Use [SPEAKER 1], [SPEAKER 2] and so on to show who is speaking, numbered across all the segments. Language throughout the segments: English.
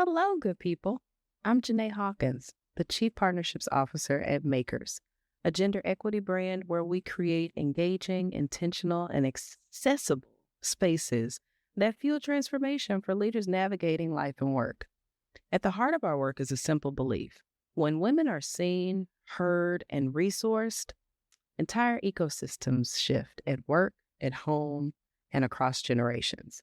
[SPEAKER 1] Hello, good people. I'm Janae Hawkins, the Chief Partnerships Officer at Makers, a gender equity brand where we create engaging, intentional, and accessible spaces that fuel transformation for leaders navigating life and work. At the heart of our work is a simple belief. When women are seen, heard, and resourced, entire ecosystems shift at work, at home, and across generations.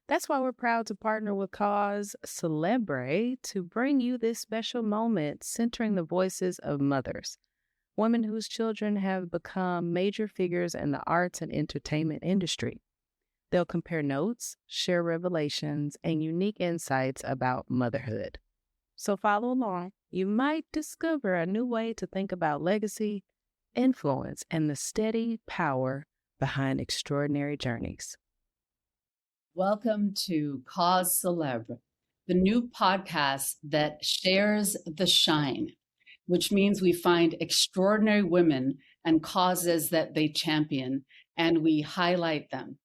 [SPEAKER 1] That's why we're proud to partner with cause Celebre to bring you this special moment centering the voices of mothers, women whose children have become major figures in the arts and entertainment industry. They'll compare notes, share revelations, and unique insights about motherhood. So follow along. You might discover a new way to think about legacy, influence, and the steady power behind extraordinary journeys.
[SPEAKER 2] Welcome to Cause Celebre, the new podcast that shares the shine, which means we find extraordinary women and causes that they champion, and we highlight them.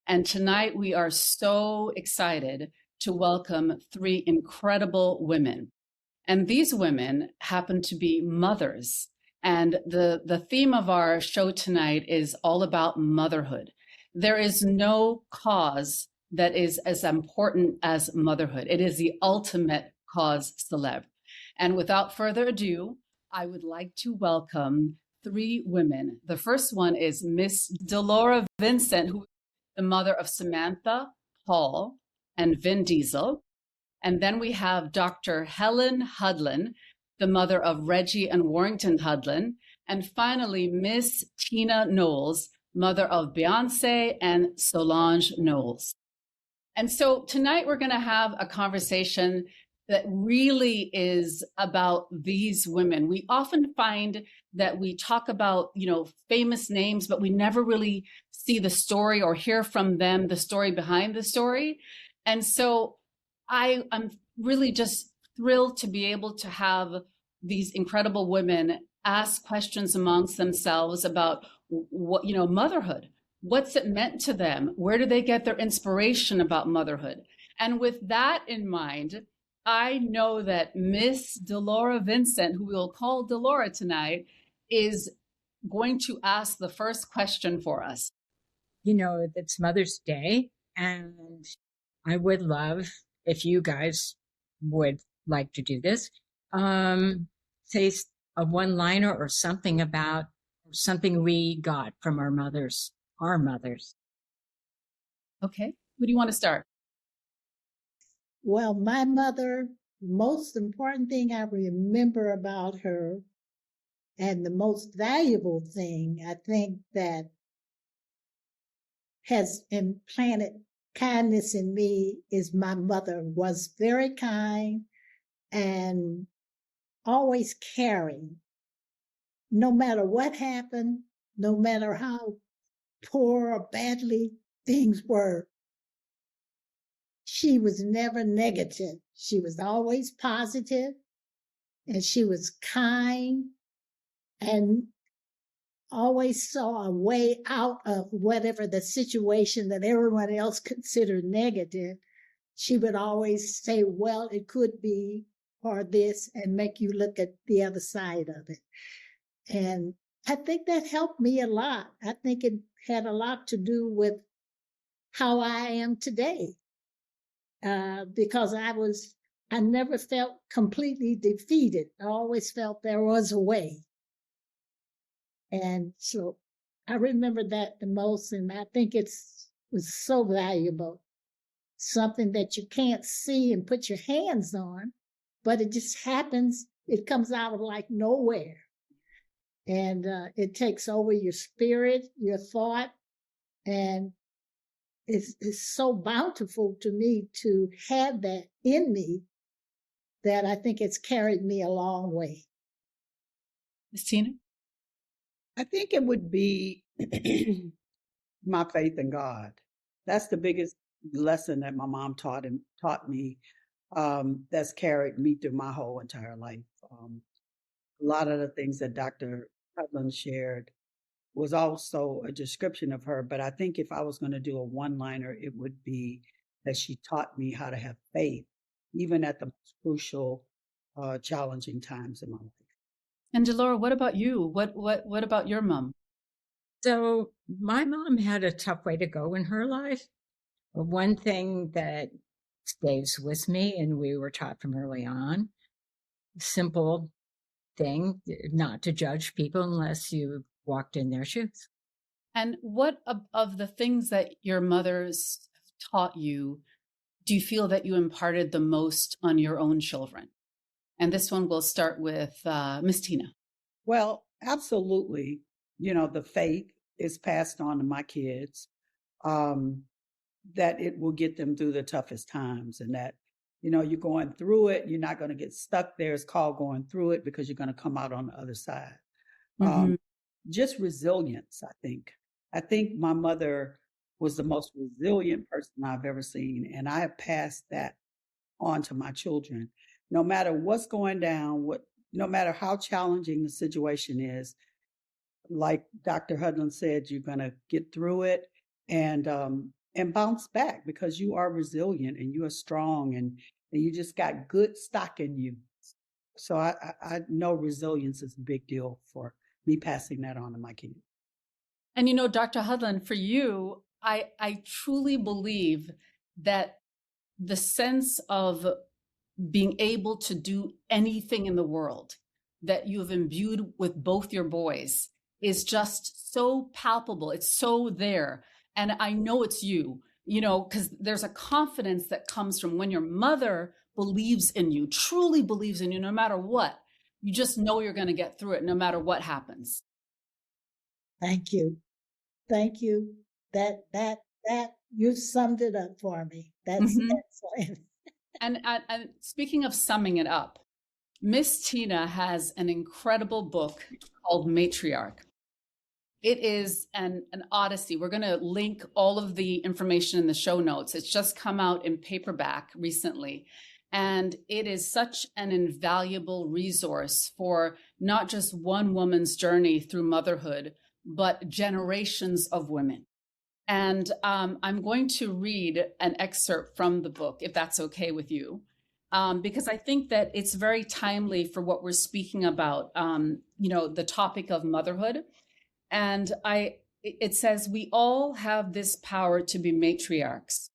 [SPEAKER 2] And tonight we are so excited to welcome three incredible women. And these women happen to be mothers. And the theme of our show tonight is all about motherhood. There is no cause that is as important as motherhood. It is the ultimate cause célèbre. And without further ado, I would like to welcome three women. The first one is Miss Delora Vincent, who is the mother of Samantha, Paul, and Vin Deisel. And then we have Dr. Helen Hudlin, the mother of Reggie and Warrington Hudlin. And finally, Miss Tina Knowles, mother of Beyonce and Solange Knowles. And so tonight we're going to have a conversation that really is about these women. We often find that we talk about, famous names, but we never really see the story or hear from them, the story behind the story. And so I'm really just thrilled to be able to have these incredible women ask questions amongst themselves about what, motherhood. What's it meant to them? Where do they get their inspiration about motherhood? And with that in mind, I know that Miss Delora Vincent, who we'll call Delora tonight, is going to ask the first question for us.
[SPEAKER 3] It's Mother's Day, and I would love if you guys would like to do this. Say a one-liner or something about something we got from our mothers.
[SPEAKER 2] Okay, who do you want to start?
[SPEAKER 4] Well, my mother, most important thing I remember about her, and the most valuable thing I think that has implanted kindness in me is my mother was very kind and always caring. No matter what happened, no matter how poor or badly things were, she was never negative. She was always positive, and she was kind and always saw a way out of whatever the situation that everyone else considered negative. She would always say, well, it could be, or this, and make you look at the other side of it. And I think that helped me a lot. I think it had a lot to do with how I am today, because I never felt completely defeated. I always felt there was a way. And so I remember that the most, and I think it was so valuable. Something that you can't see and put your hands on, but it just happens. It comes out of like nowhere. And it takes over your spirit, your thought, and it's so bountiful to me to have that in me that I think it's carried me a long way.
[SPEAKER 2] Ms. Tina?
[SPEAKER 5] I think it would be my faith in God. That's the biggest lesson that my mom taught me. That's carried me through my whole entire life. A lot of the things that Dr. Hudlin shared was also a description of her, but I think if I was going to do a one-liner, it would be that she taught me how to have faith even at the most crucial, challenging times in my life.
[SPEAKER 2] And Delora, what about you? What about your mom?
[SPEAKER 3] So my mom had a tough way to go in her life. But one thing that stays with me, and we were taught from early on, simple thing, not to judge people unless you walked in their shoes.
[SPEAKER 2] And what of the things that your mother's taught you do you feel that you imparted the most on your own children? And this one will start with Miss Tina.
[SPEAKER 5] Well, absolutely. The faith is passed on to my kids, that it will get them through the toughest times, and that, you're going through it. You're not going to get stuck there. It's called going through it because you're going to come out on the other side.
[SPEAKER 2] Mm-hmm.
[SPEAKER 5] Just resilience, I think. I think my mother was the most resilient person I've ever seen, and I have passed that on to my children. No matter what's going down, no matter how challenging the situation is, like Dr. Hudlin said, you're going to get through it and bounce back because you are resilient and you are strong and you just got good stock in you. So I know resilience is a big deal for me passing that on to my kids.
[SPEAKER 2] And Dr. Hudlin, for you, I truly believe that the sense of being able to do anything in the world that you have imbued with both your boys is just so palpable. It's so there. And I know it's you, because there's a confidence that comes from when your mother believes in you, truly believes in you, no matter what. You just know you're going to get through it no matter what happens.
[SPEAKER 4] Thank you. Thank you. That you summed it up for me. That's excellent.
[SPEAKER 2] And speaking of summing it up, Miss Tina has an incredible book called Matriarch. It is an odyssey. We're going to link all of the information in the show notes. It's just come out in paperback recently. And it is such an invaluable resource for not just one woman's journey through motherhood, but generations of women. And I'm going to read an excerpt from the book, if that's okay with you, because I think that it's very timely for what we're speaking about, the topic of motherhood. And it says, we all have this power to be matriarchs,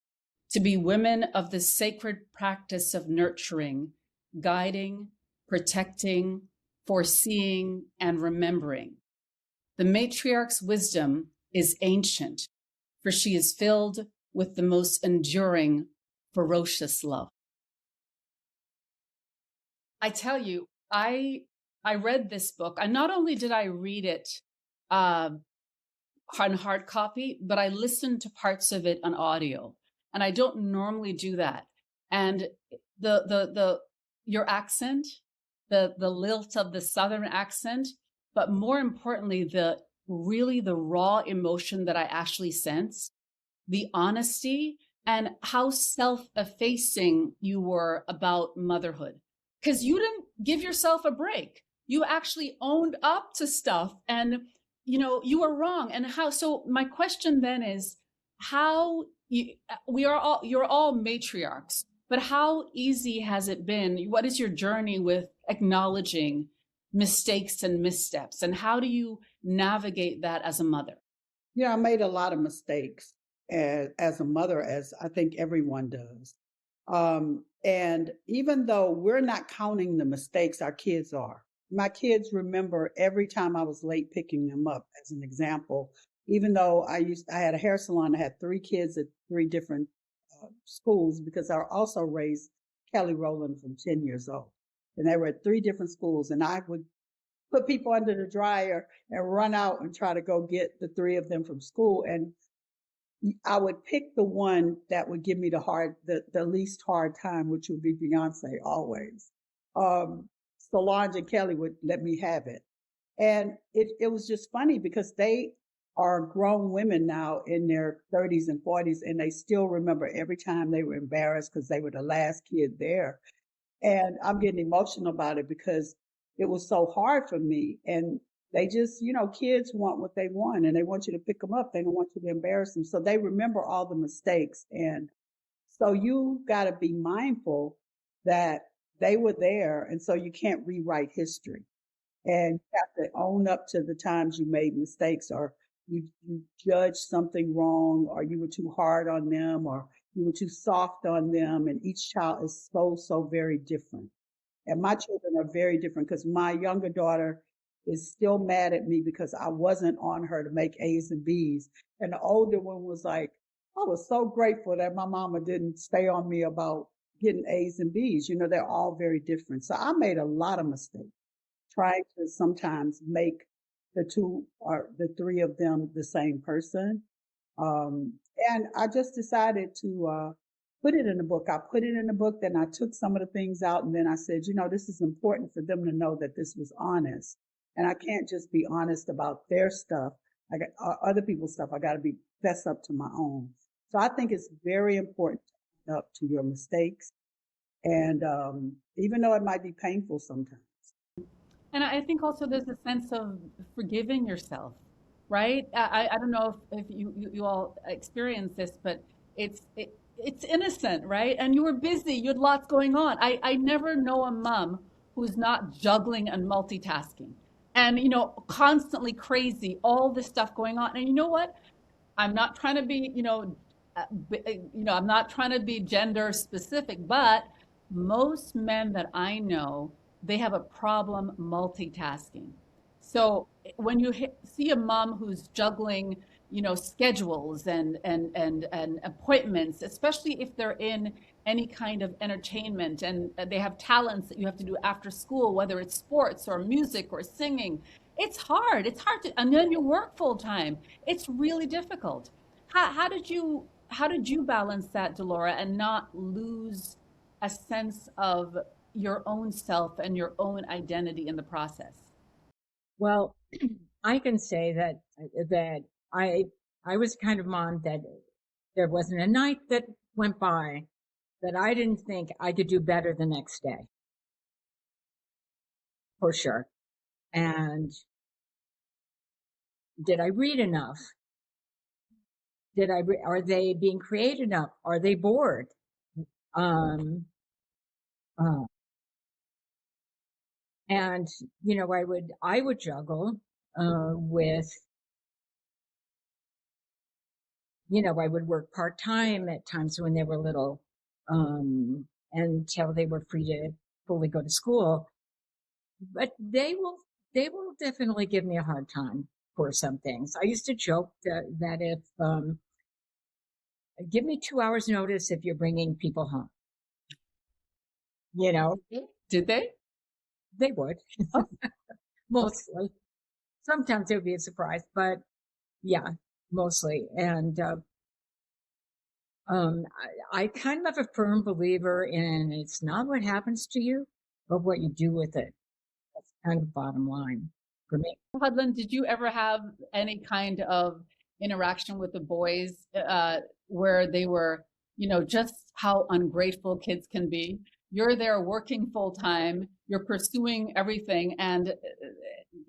[SPEAKER 2] to be women of the sacred practice of nurturing, guiding, protecting, foreseeing, and remembering. The matriarch's wisdom is ancient, for she is filled with the most enduring, ferocious love. I tell you, I read this book, and not only did I read it on hard copy, but I listened to parts of it on audio, and I don't normally do that. And your accent, the lilt of the Southern accent, but more importantly, the raw emotion that I actually sense, the honesty, and how self-effacing you were about motherhood. Because you didn't give yourself a break. You actually owned up to stuff, and you were wrong. And how? So my question then is, you're all matriarchs, but how easy has it been? What is your journey with acknowledging mistakes and missteps, and how do you navigate that as a mother?
[SPEAKER 5] Yeah, I made a lot of mistakes as a mother, as I think everyone does. And even though we're not counting the mistakes, our kids are. My kids remember every time I was late picking them up, as an example. Even though I had a hair salon, I had 3 kids at 3 different schools, because I also raised Kelly Rowland from 10 years old. And they were at 3 different schools, and I would put people under the dryer and run out and try to go get the 3 of them from school. And I would pick the one that would give me the least hard time, which would be Beyonce always. Solange and Kelly would let me have it. And it was just funny because they are grown women now in their 30s and 40s, and they still remember every time they were embarrassed because they were the last kid there. And I'm getting emotional about it because it was so hard for me. And they just, kids want what they want, and they want you to pick them up. They don't want you to embarrass them. So they remember all the mistakes. And so you got to be mindful that they were there. And so you can't rewrite history. And you have to own up to the times you made mistakes, or you judged something wrong, or you were too hard on them, or you were too soft on them. And each child is so very different. And my children are very different because my younger daughter is still mad at me because I wasn't on her to make A's and B's. And the older one was like, I was so grateful that my mama didn't stay on me about getting A's and B's. You know, they're all very different. So I made a lot of mistakes trying to sometimes make the two or the three of them the same person. And I just decided to put it in the book. I put it in the book, then I took some of the things out, and then I said, you know, this is important for them to know that this was honest. And I can't just be honest about their stuff. I got other people's stuff. I got to be fess up to my own. So I think it's very important to own up to your mistakes. And even though it might be painful sometimes.
[SPEAKER 2] And I think also there's a sense of forgiving yourself, right? I don't know if you all experience this, but it's innocent, right? And you were busy, you had lots going on. I never know a mom who's not juggling and multitasking and, you know, constantly crazy, all this stuff going on. And you know what? I'm not trying to be, I'm not trying to be gender specific, but most men that I know, they have a problem multitasking. So when you see a mom who's juggling, you know, schedules and appointments, especially if they're in any kind of entertainment and they have talents that you have to do after school, whether it's sports or music or singing, it's hard. It's hard to, and then you work full time. It's really difficult. How did you balance that, Delora, and not lose a sense of your own self and your own identity in the process?
[SPEAKER 3] Well, I can say that I was the kind of mom that there wasn't a night that went by that I didn't think I could do better the next day. For sure. And did I read enough? Are they being creative enough? Are they bored? And, you know, I would juggle, with, you know, I would work part-time at times when they were little, until they were free to fully go to school. But they will definitely give me a hard time for some things. I used to joke that if, give me 2 hours notice if you're bringing people home, you know.
[SPEAKER 2] Did they?
[SPEAKER 3] They would. Mostly. Sometimes it would be a surprise, but yeah, mostly. And I kind of a firm believer in it's not what happens to you, but what you do with it. That's kind of the bottom line for me.
[SPEAKER 2] Hudlin, did you ever have any kind of interaction with the boys where they were, you know, just how ungrateful kids can be? You're there working full time, you're pursuing everything, and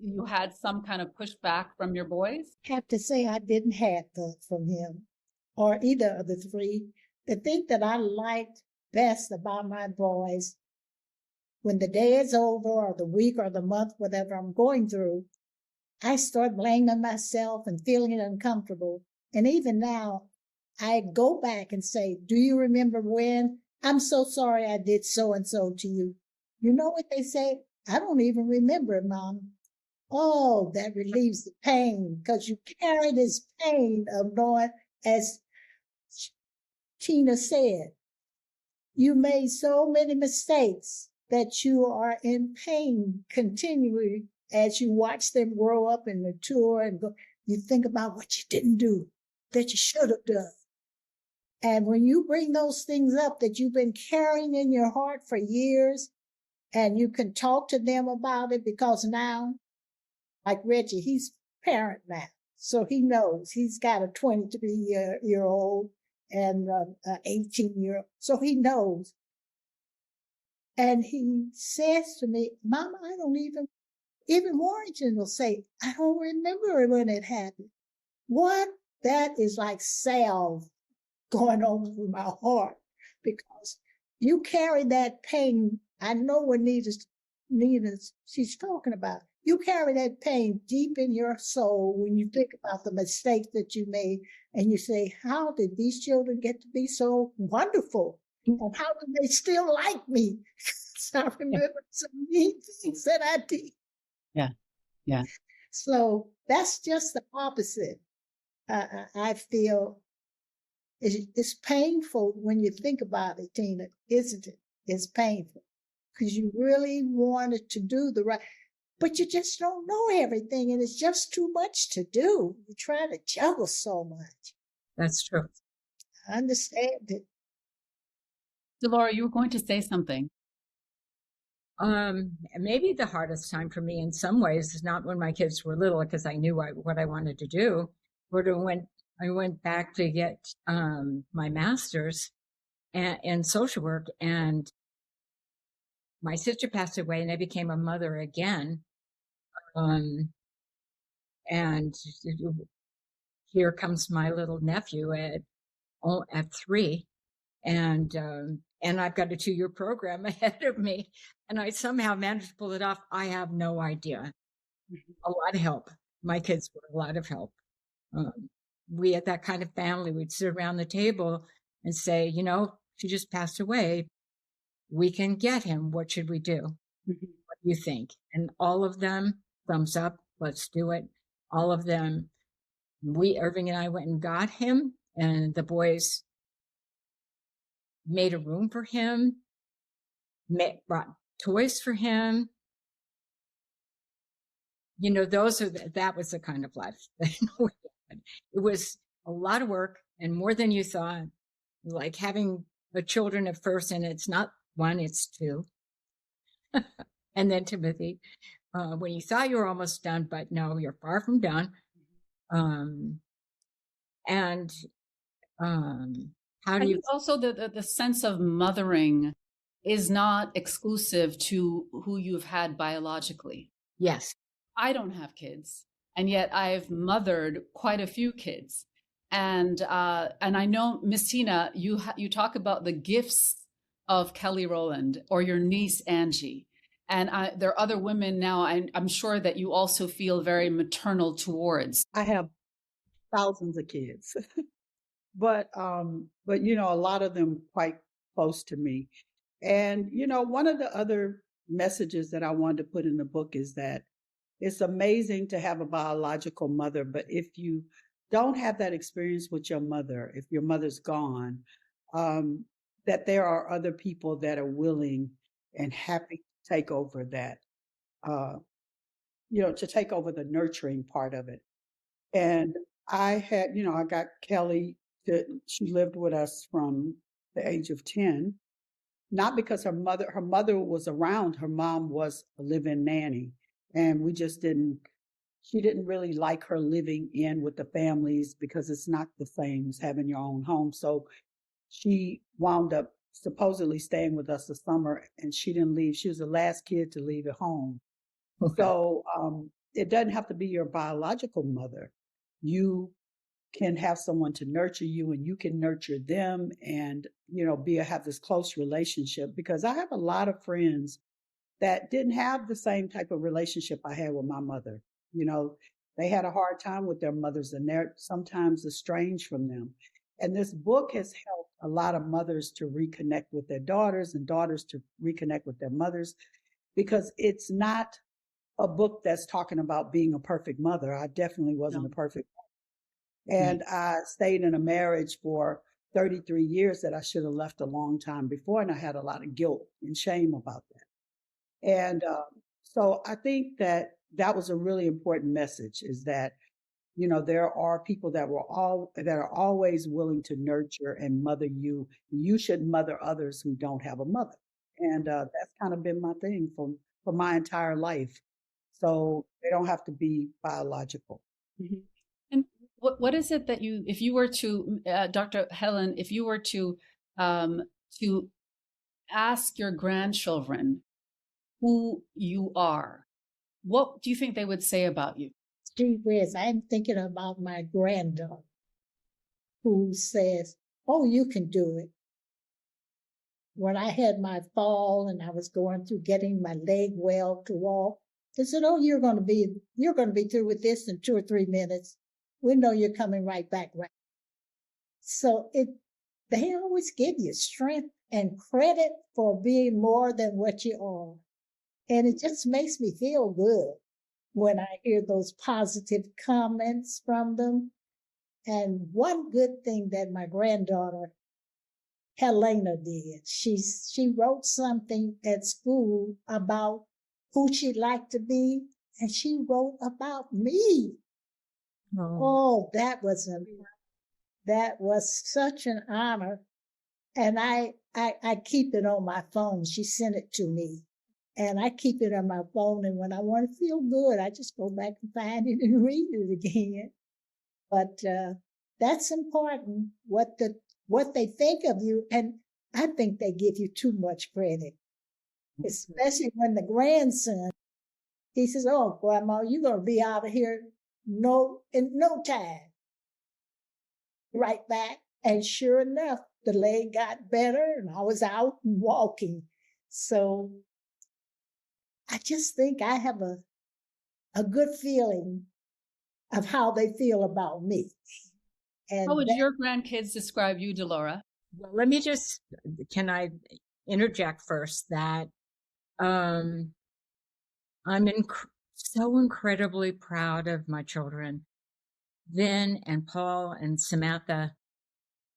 [SPEAKER 2] you had some kind of pushback from your boys?
[SPEAKER 4] I have to say I didn't have that from him or either of the three. The thing that I liked best about my boys, when the day is over or the week or the month, whatever I'm going through, I start blaming myself and feeling uncomfortable. And even now, I go back and say, do you remember when? I'm so sorry I did so and so to you. You know what they say? I don't even remember it, Mom. Oh, that relieves the pain because you carry this pain of knowing, as Tina said, you made so many mistakes that you are in pain continually as you watch them grow up and mature and go. You think about what you didn't do that you should have done. And when you bring those things up that you've been carrying in your heart for years, and you can talk to them about it, because now, like Reggie, he's parent now. So he knows he's got a 23-year-old and an 18-year-old. So he knows. And he says to me, Mama, I don't even Warrington will say, I don't remember when it happened. What? That is like salve going over my heart, because you carry that pain. I know what Nina's she's talking about. You carry that pain deep in your soul when you think about the mistakes that you made, and you say, how did these children get to be so wonderful? And how do they still like me? So I remember some neat things that I did.
[SPEAKER 2] Yeah. Yeah.
[SPEAKER 4] So that's just the opposite. I feel it's painful when you think about it, Tina, isn't it? It's painful because you really wanted to do the right, but you just don't know everything, and it's just too much to do. You're trying to juggle so much.
[SPEAKER 3] That's true.
[SPEAKER 4] I understand it.
[SPEAKER 2] Delora, you were going to say something.
[SPEAKER 3] Maybe the hardest time for me in some ways is not when my kids were little, because I knew what I wanted to do, but when I went back to get my master's in social work, and my sister passed away, and I became a mother again. And here comes my little nephew at 3, and I've got a 2-year program ahead of me, and I somehow managed to pull it off. I have no idea. A lot of help. My kids were a lot of help. We had that kind of family. We'd sit around the table and say, she just passed away. We can get him. What should we do? What do you think? And all of them, thumbs up, let's do it. All of them, Irving and I went and got him, and the boys made a room for him, brought toys for him. That was the kind of life. It was a lot of work and more than you thought, like having the children at first, and it's not 1, it's 2. And then Timothy, when you thought you were almost done, but no, you're far from done. How do you
[SPEAKER 2] also the sense of mothering is not exclusive to who you've had biologically.
[SPEAKER 3] Yes.
[SPEAKER 2] I don't have kids, and yet I've mothered quite a few kids. And I know, Miss Tina, you talk about the gifts of Kelly Rowland or your niece Angie, and there are other women now. I'm sure that you also feel very maternal towards.
[SPEAKER 5] I have thousands of kids, but a lot of them quite close to me. And one of the other messages that I wanted to put in the book is that it's amazing to have a biological mother, but if you don't have that experience with your mother, if your mother's gone, that there are other people that are willing and happy to take over that, to take over the nurturing part of it. And I had, I got Kelly she lived with us from the age of 10, not because her mother was around. Her mom was a live-in nanny, and she didn't really like her living in with the families because it's not the same as having your own home. So she wound up supposedly staying with us the summer, and she didn't leave. She was the last kid to leave at home. Okay. So it doesn't have to be your biological mother. You can have someone to nurture you, and you can nurture them, and have this close relationship. Because I have a lot of friends that didn't have the same type of relationship I had with my mother. They had a hard time with their mothers, and they're sometimes estranged from them. And this book has helped a lot of mothers to reconnect with their daughters, and daughters to reconnect with their mothers, because it's not a book that's talking about being a perfect mother. I definitely wasn't a perfect mother. And I stayed in a marriage for 33 years that I should have left a long time before, and I had a lot of guilt and shame about that. And so I think that was a really important message, is that there are people that are always willing to nurture and mother you. You should mother others who don't have a mother, and that's kind of been my thing for my entire life. So they don't have to be biological.
[SPEAKER 2] Mm-hmm. And what is it that if you were to, Dr. Helen, if you were to ask your grandchildren who you are, what do you think they would say about you?
[SPEAKER 4] Gee whiz, I'm thinking about my granddaughter who says, "Oh, you can do it." when I had my fall and I was going through getting my leg well to walk, they said, "Oh, you're going to be through with this in 2 or 3 minutes. We know you're coming right back." Right. So they always give you strength and credit for being more than what you are. And it just makes me feel good when I hear those positive comments from them. And one good thing that my granddaughter, Helena, did, she wrote something at school about who she'd like to be, and she wrote about me. Oh, that was such an honor. And I keep it on my phone. She sent it to me. And I keep it on my phone. And when I want to feel good, I just go back and find it and read it again. But that's important, what they think of you. And I think they give you too much credit, especially when the grandson, he says, "Oh, Grandma, you're going to be out of here in no time." Right back. And sure enough, the leg got better and I was out and walking. So I just think I have a good feeling of how they feel about me. And
[SPEAKER 2] how would your grandkids describe you, Delora?
[SPEAKER 3] Well, let me can I interject first that I'm so incredibly proud of my children. Vin and Paul and Samantha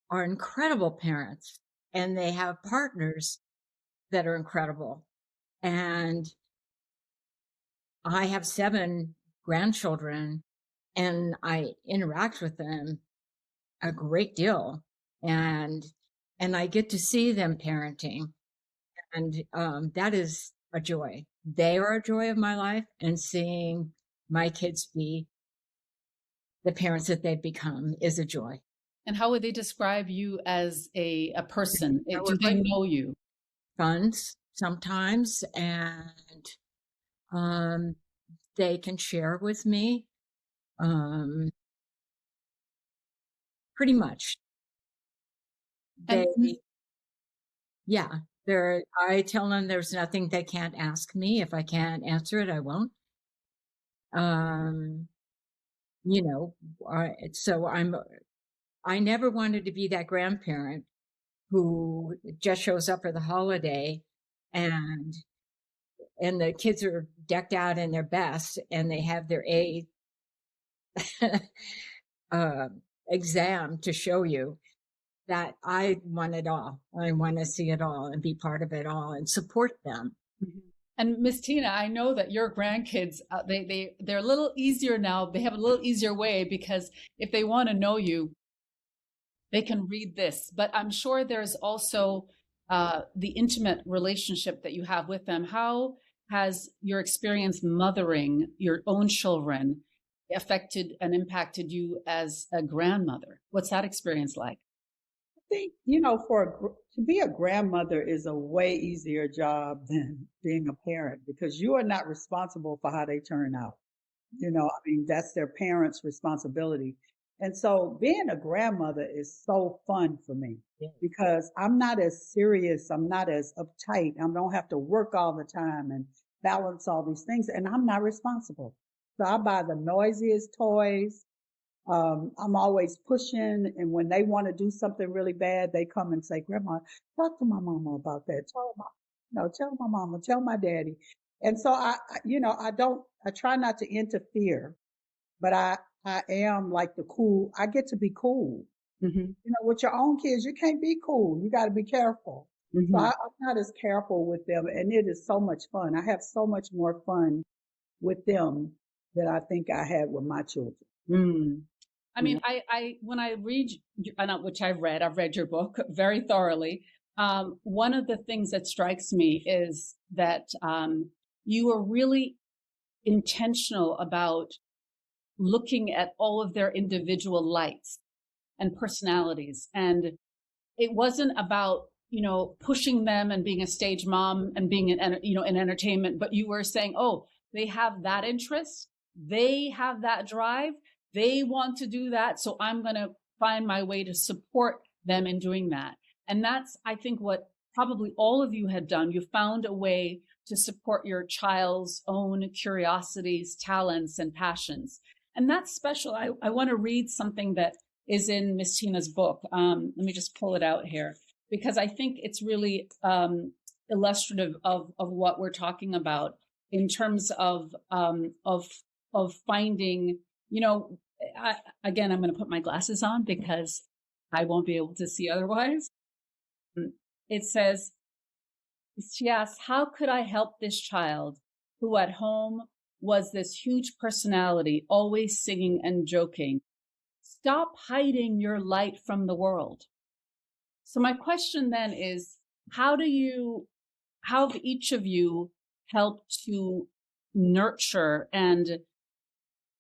[SPEAKER 3] are incredible parents, and they have partners that are incredible. And I have 7 grandchildren, and I interact with them a great deal, and I get to see them parenting, and that is a joy. They are a joy of my life, and seeing my kids be the parents that they've become is a joy.
[SPEAKER 2] And how would they describe you as a person? Do they know you?
[SPEAKER 3] Friends sometimes, and they can share with me pretty much. I tell them there's nothing they can't ask me. If I can't answer it, I won't. So I never wanted to be that grandparent who just shows up for the holiday and the kids are decked out in their best and they have their A exam to show you. That I want it all. I want to see it all and be part of it all and support them.
[SPEAKER 2] Mm-hmm. And Miss Tina, I know that your grandkids, they're a little easier now. They have a little easier way because if they want to know you, they can read this. But I'm sure there's also the intimate relationship that you have with them. How has your experience mothering your own children affected and impacted you as a grandmother? What's that experience like?
[SPEAKER 5] I think, to be a grandmother is a way easier job than being a parent because you are not responsible for how they turn out. That's their parents' responsibility. And so being a grandmother is so fun for me because I'm not as serious. I'm not as uptight. I don't have to work all the time and balance all these things. And I'm not responsible. So I buy the noisiest toys. I'm always pushing. And when they want to do something really bad, they come and say, "Grandma, talk to my mama about that. Tell my mama, tell my daddy." And so I try not to interfere, but I am like I get to be cool. Mm-hmm. With your own kids, you can't be cool. You got to be careful. Mm-hmm. So I'm not as careful with them. And it is so much fun. I have so much more fun with them than I think I had with my children.
[SPEAKER 2] Mm. I mean, when I read, which I've read your book very thoroughly. One of the things that strikes me is that you are really intentional about looking at all of their individual lights and personalities. And it wasn't about, pushing them and being a stage mom and being in entertainment, but you were saying, oh, they have that interest. They have that drive. They want to do that. So I'm going to find my way to support them in doing that. And that's, I think, what probably all of you had done. You found a way to support your child's own curiosities, talents, and passions. And that's special. I want to read something that is in Miss Tina's book. Let me just pull it out here, because I think it's really illustrative of what we're talking about in terms of finding, again, I'm going to put my glasses on because I won't be able to see otherwise. It says, she asks, how could I help this child who at home was this huge personality, always singing and joking? Stop hiding your light from the world. So my question then is, how have each of you helped to nurture and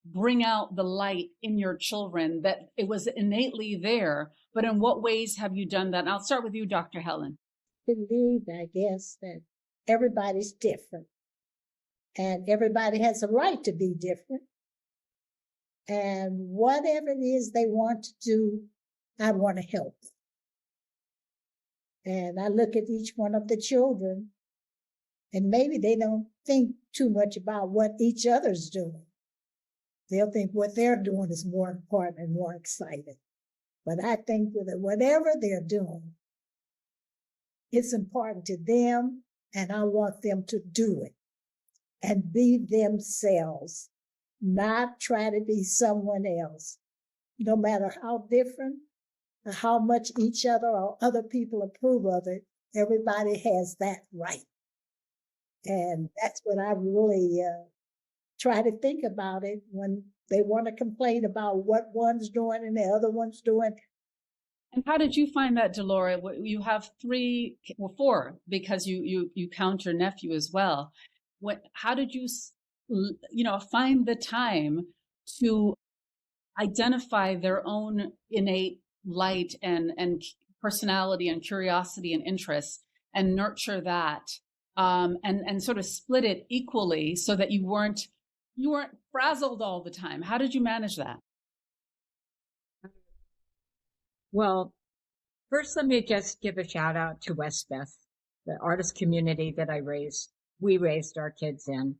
[SPEAKER 2] bring out the light in your children, that it was innately there, but in what ways have you done that? And I'll start with you, Dr. Helen.
[SPEAKER 4] Believe, I guess, that everybody's different and everybody has a right to be different. And whatever it is they want to do, I want to help them. And I look at each one of the children, and maybe they don't think too much about what each other's doing. They'll think what they're doing is more important and more exciting. But I think that whatever they're doing, it's important to them, and I want them to do it and be themselves, not try to be someone else. No matter how different or how much each other or other people approve of it, everybody has that right. And that's what I really try to think about it when they want to complain about what one's doing and the other one's doing.
[SPEAKER 2] And how did you find that, Delora? You have four, because you count your nephew as well. How did you, find the time to identify their own innate light and personality and curiosity and interest and nurture that, and sort of split it equally so that you weren't frazzled all the time? How did you manage that?
[SPEAKER 3] Well, first, let me just give a shout out to Westbeth, the artist community that we raised our kids in.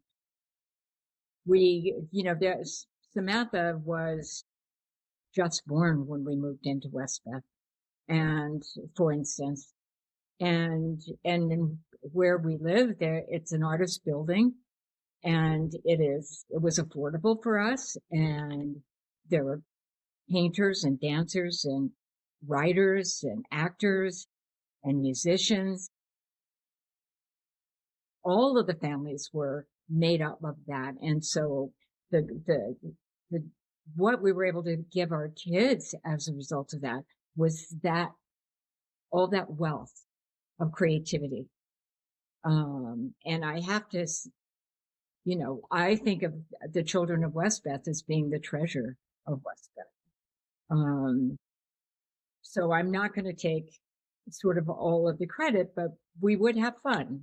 [SPEAKER 3] Samantha was just born when we moved into Westbeth, and for instance, and where we live there, it's an artist building, and it was affordable for us, and there were painters and dancers and writers and actors and musicians. All of the families were made up of that. And so what we were able to give our kids as a result of that was that all that wealth of creativity. And I have to, I think of the children of Westbeth as being the treasure of Westbeth. So I'm not going to take sort of all of the credit, but we would have fun.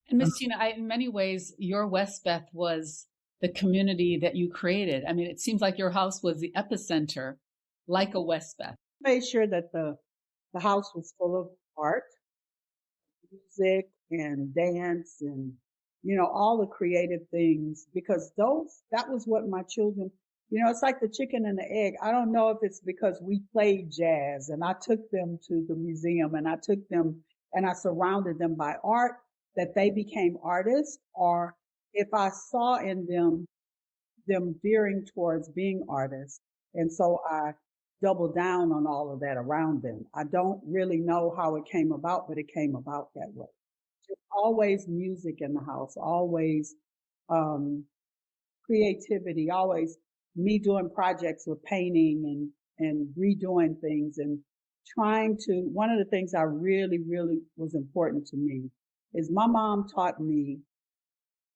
[SPEAKER 2] And Miss Tina, in many ways, your Westbeth was the community that you created. I mean, it seems like your house was the epicenter, like a Westbeth.
[SPEAKER 5] Made sure that the house was full of art, music, and dance, and all the creative things, because that was what my children. It's like the chicken and the egg. I don't know if it's because we played jazz and I took them to the museum and I took them and I surrounded them by art that they became artists, or if I saw in them veering towards being artists. And so I doubled down on all of that around them. I don't really know how it came about, but it came about that way. Just always music in the house, always creativity, always me doing projects with painting and redoing things and trying to, one of the things I really, really was important to me is my mom taught me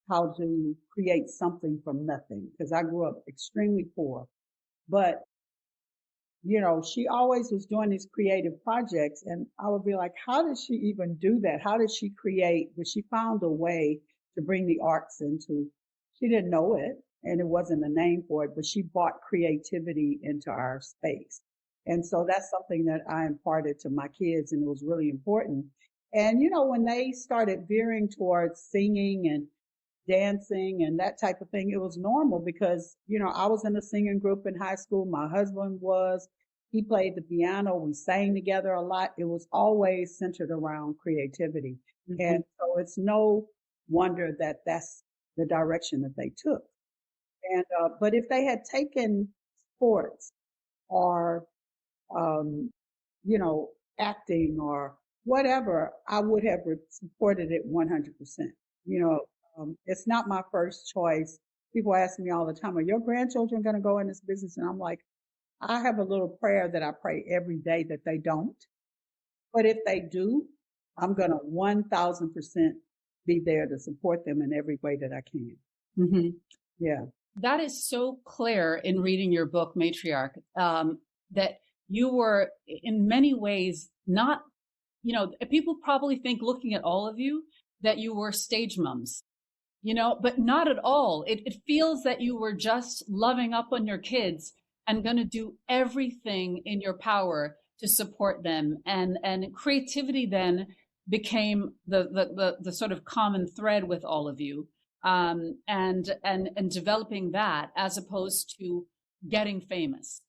[SPEAKER 5] how to create something from nothing, because I grew up extremely poor. But, she always was doing these creative projects, and I would be like, how did she even do that? How did she create? But she found a way to bring the arts into, she didn't know it, and it wasn't a name for it, but she brought creativity into our space. And so that's something that I imparted to my kids, and it was really important. And, when they started veering towards singing and dancing and that type of thing, it was normal because, I was in a singing group in high school. My husband was, he played the piano. We sang together a lot. It was always centered around creativity. Mm-hmm. And so it's no wonder that that's the direction that they took. And, but if they had taken sports or, acting or whatever, I would have supported it 100%. It's not my first choice. People ask me all the time, are your grandchildren going to go in this business? And I'm like, I have a little prayer that I pray every day that they don't. But if they do, I'm going to 1000% be there to support them in every way that I can. Mm-hmm. Yeah.
[SPEAKER 2] That is so clear in reading your book, Matriarch, that you were in many ways not, people probably think looking at all of you that you were stage mums, but not at all. It feels that you were just loving up on your kids and going to do everything in your power to support them. And creativity then became the sort of common thread with all of you. And developing that as opposed to getting famous,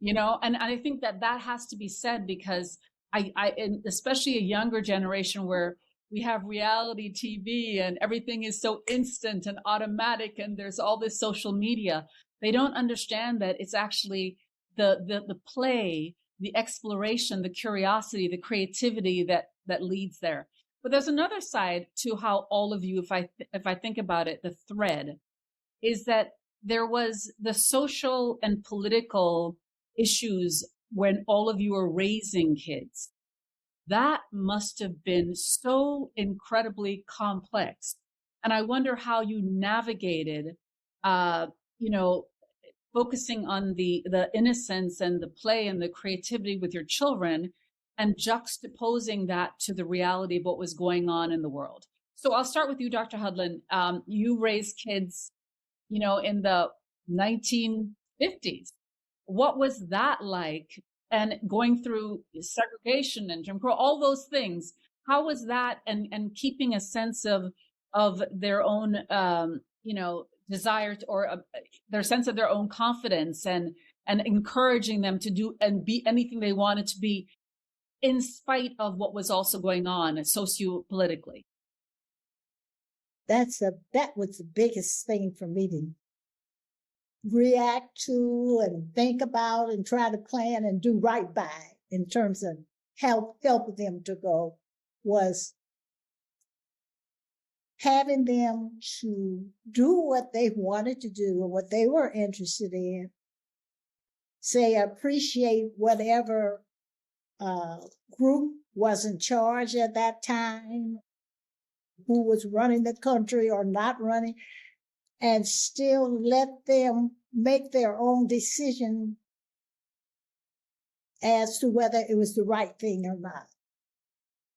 [SPEAKER 2] and I think that has to be said because especially a younger generation where we have reality TV and everything is so instant and automatic and there's all this social media. They don't understand that it's actually the play, the exploration, the curiosity, the creativity that leads there. But there's another side to how all of you, if I think about it, the thread is that there was the social and political issues when all of you were raising kids. That must have been so incredibly complex. And I wonder how you navigated, focusing on the innocence and the play and the creativity with your children and juxtaposing that to the reality of what was going on in the world. So I'll start with you, Dr. Hudlin. You raised kids, in the 1950s. What was that like? And going through segregation and Jim Crow, all those things. How was that? And keeping a sense of their own, desire or their sense of their own confidence and encouraging them to do and be anything they wanted to be, in spite of what was also going on sociopolitically.
[SPEAKER 4] That was the biggest thing for me to react to and think about and try to plan and do right by in terms of help them to go, was having them to do what they wanted to do or what they were interested in, say appreciate whatever group was in charge at that time, who was running the country or not running, and still let them make their own decision as to whether it was the right thing or not.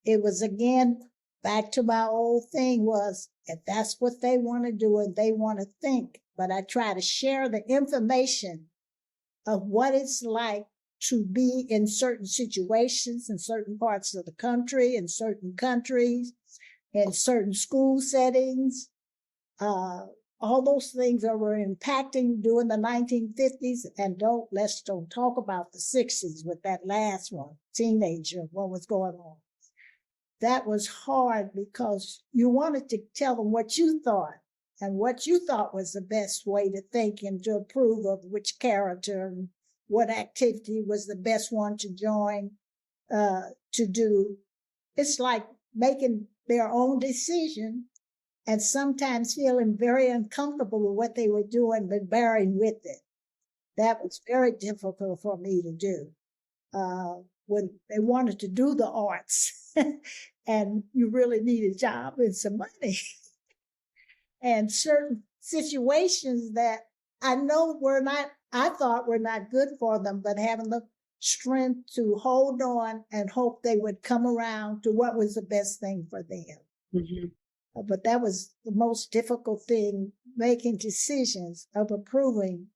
[SPEAKER 4] It was, again, back to my old thing was, if that's what they want to do and they want to think, but I try to share the information of what it's like to be in certain situations in certain parts of the country, in certain countries, in certain school settings, all those things that were impacting during the 1950s. And let's don't talk about the 60s with that last one, teenager, what was going on. That was hard because you wanted to tell them what you thought and what you thought was the best way to think and to approve of which character and what activity was the best one to join, to do. It's like making their own decision and sometimes feeling very uncomfortable with what they were doing, but bearing with it. That was very difficult for me to do. When they wanted to do the arts and you really need a job and some money and certain situations that I thought were not good for them, but having the strength to hold on and hope they would come around to what was the best thing for them. Mm-hmm. But that was the most difficult thing, making decisions of approving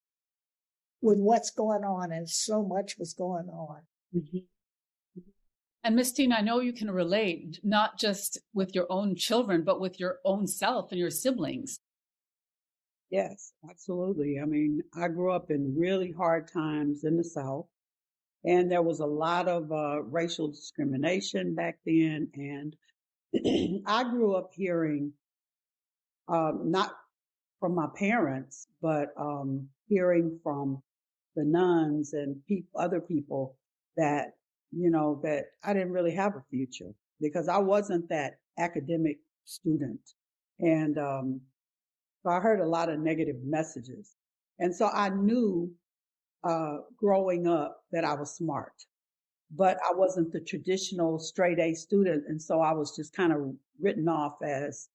[SPEAKER 4] with what's going on, and so much was going on. Mm-hmm.
[SPEAKER 2] And Miss Tina, I know you can relate, not just with your own children, but with your own self and your siblings.
[SPEAKER 5] Yes, absolutely. I mean, I grew up in really hard times in the South, and there was a lot of racial discrimination back then. And I grew up hearing, not from my parents, but hearing from the nuns and other people that, that I didn't really have a future because I wasn't that academic student. And so I heard a lot of negative messages. And so I knew growing up that I was smart, but I wasn't the traditional straight A student. And so I was just kind of written off as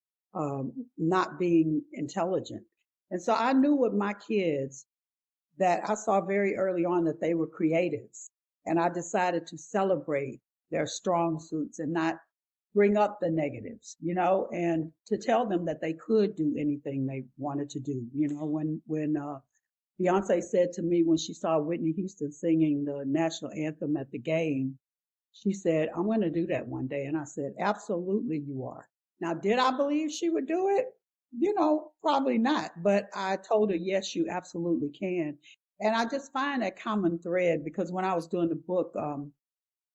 [SPEAKER 5] not being intelligent. And so I knew with my kids that I saw very early on that they were creatives. And I decided to celebrate their strong suits and not bring up the negatives, and to tell them that they could do anything they wanted to do. When Beyonce said to me when she saw Whitney Houston singing the national anthem at the game, she said, "I'm going to do that one day." And I said, "Absolutely you are." Now, did I believe she would do it? Probably not. But I told her, yes, you absolutely can. And I just find that common thread because when I was doing the book,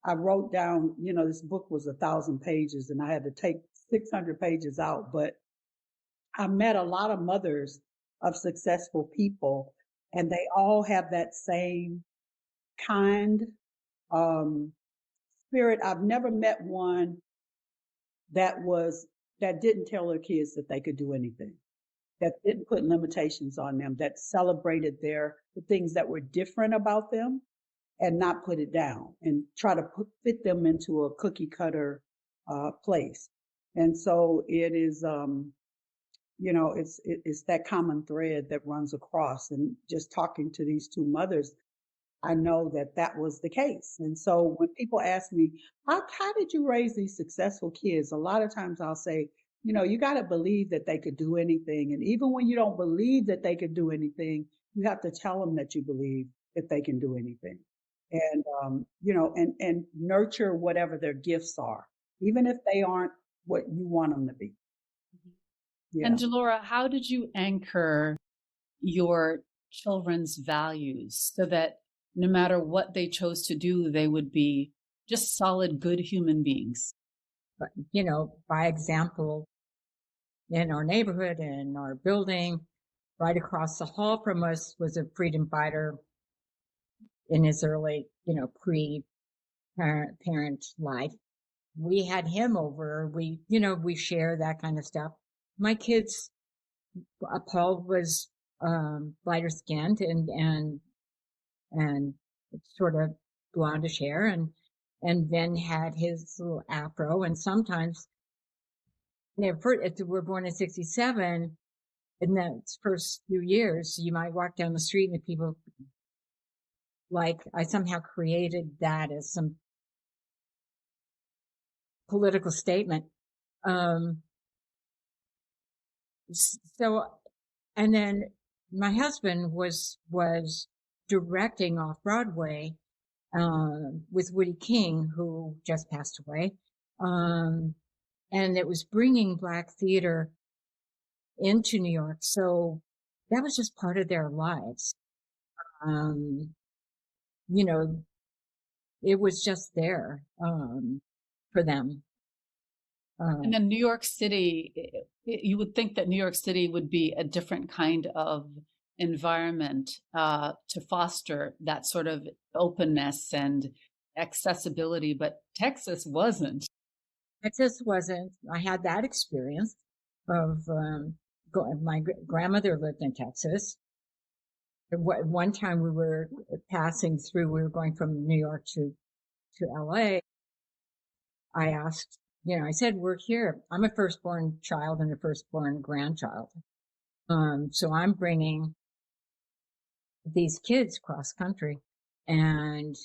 [SPEAKER 5] I wrote down, this book was 1,000 pages and I had to take 600 pages out. But I met a lot of mothers of successful people, and they all have that same kind spirit. I've never met one that didn't tell their kids that they could do anything, that didn't put limitations on them, that celebrated the things that were different about them and not put it down and try to fit them into a cookie cutter place. And so it is, it's that common thread that runs across. And just talking to these two mothers, I know that was the case. And so when people ask me, how did you raise these successful kids? A lot of times I'll say, you got to believe that they could do anything. And even when you don't believe that they could do anything, you have to tell them that you believe that they can do anything. And, and nurture whatever their gifts are, even if they aren't what you want them to be.
[SPEAKER 2] Yeah. And Delora, how did you anchor your children's values so that no matter what they chose to do, they would be just solid, good human beings?
[SPEAKER 3] But, by example, in our neighborhood, in our building, right across the hall from us was a freedom fighter in his early, pre-parent life. We had him over. We share that kind of stuff. My kids, Paul was lighter skinned and sort of blondish hair, and then had his little afro. And sometimes, if we're born in 1967, in the first few years, you might walk down the street and people like I somehow created that as some political statement. So, and then my husband was directing off Broadway, with Woody King, who just passed away. And it was bringing Black theater into New York. So that was just part of their lives. It was just there, for them.
[SPEAKER 2] And then New York City, you would think that New York City would be a different kind of environment to foster that sort of openness and accessibility, but Texas wasn't.
[SPEAKER 3] Texas wasn't. I had that experience of my grandmother lived in Texas. One time we were passing through, we were going from New York to LA. I asked, I said, we're here. I'm a firstborn child and a firstborn grandchild. So I'm bringing these kids cross country. And